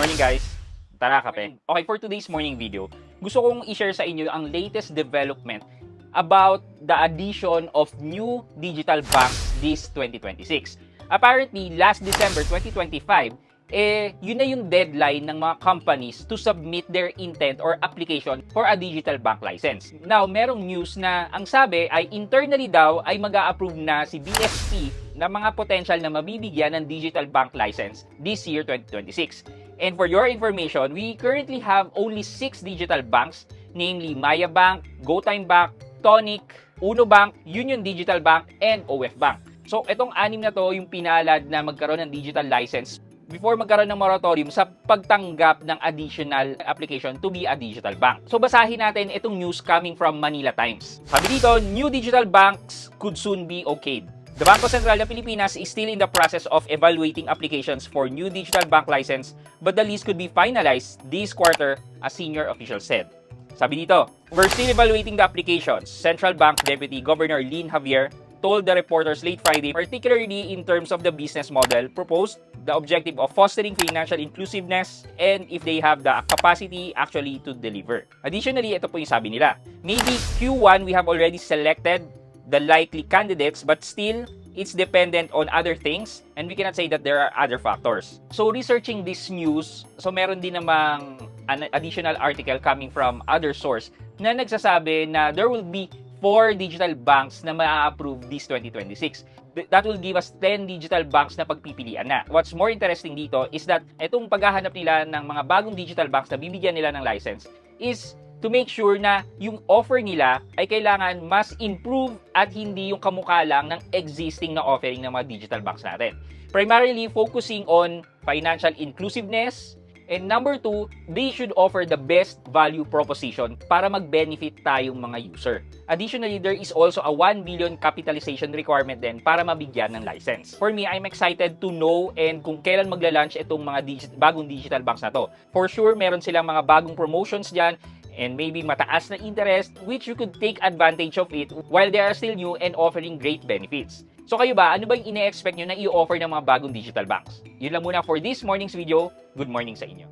morning guys. Tara kape. Okay, for today's morning video, gusto kong i-share sa inyo ang latest development about the addition of new digital banks this 2026. Apparently, last December 2025, yun na yung deadline ng mga companies to submit their intent or application for a digital bank license. Now, merong news na ang sabi ay internally daw ay mag-a-approve na si BSP na mga potential na mabibigyan ng digital bank license this year 2026. And for your information, we currently have only 6 digital banks, namely Maya Bank, GoTime Bank, Tonic, Uno Bank, Union Digital Bank, and OF Bank. So, itong 6 na to yung pinalad na magkaroon ng digital license before magkaroon ng moratorium sa pagtanggap ng additional application to be a digital bank. So basahin natin itong news coming from Manila Times. Sabi dito, new digital banks could soon be okayed. The Bangko Sentral ng Pilipinas is still in the process of evaluating applications for new digital bank license, but the list could be finalized this quarter, a senior official said. Sabi dito, we're still evaluating the applications. Central Bank Deputy Governor Lynn Javier told the reporters late Friday, particularly in terms of the business model proposed, the objective of fostering financial inclusiveness, and if they have the capacity actually to deliver. Additionally, ito po yung sabi nila. Maybe Q1 we have already selected the likely candidates, but still, it's dependent on other things, and we cannot say that there are other factors. So, researching this news, so meron din namang an additional article coming from other source na nagsasabi na there will be 4 digital banks na ma-approve this 2026. That will give us 10 digital banks na pagpipilian na. What's more interesting dito is that itong paghahanap nila ng mga bagong digital banks na bibigyan nila ng license is to make sure na yung offer nila ay kailangan mas improve at hindi yung kamukha lang ng existing na offering ng mga digital banks natin. Primarily focusing on financial inclusiveness. And number 2, they should offer the best value proposition para mag-benefit tayong mga user. Additionally, there is also a 1 billion capitalization requirement din para mabigyan ng license. For me, I'm excited to know and kung kailan magla-launch itong mga bagong digital banks na to. For sure, meron silang mga bagong promotions dyan and maybe mataas na interest which you could take advantage of it while they are still new and offering great benefits. So kayo ba, ano ba yung ine-expect nyo na i-offer ng mga bagong digital banks? Yun lang muna for this morning's video. Good morning sa inyo.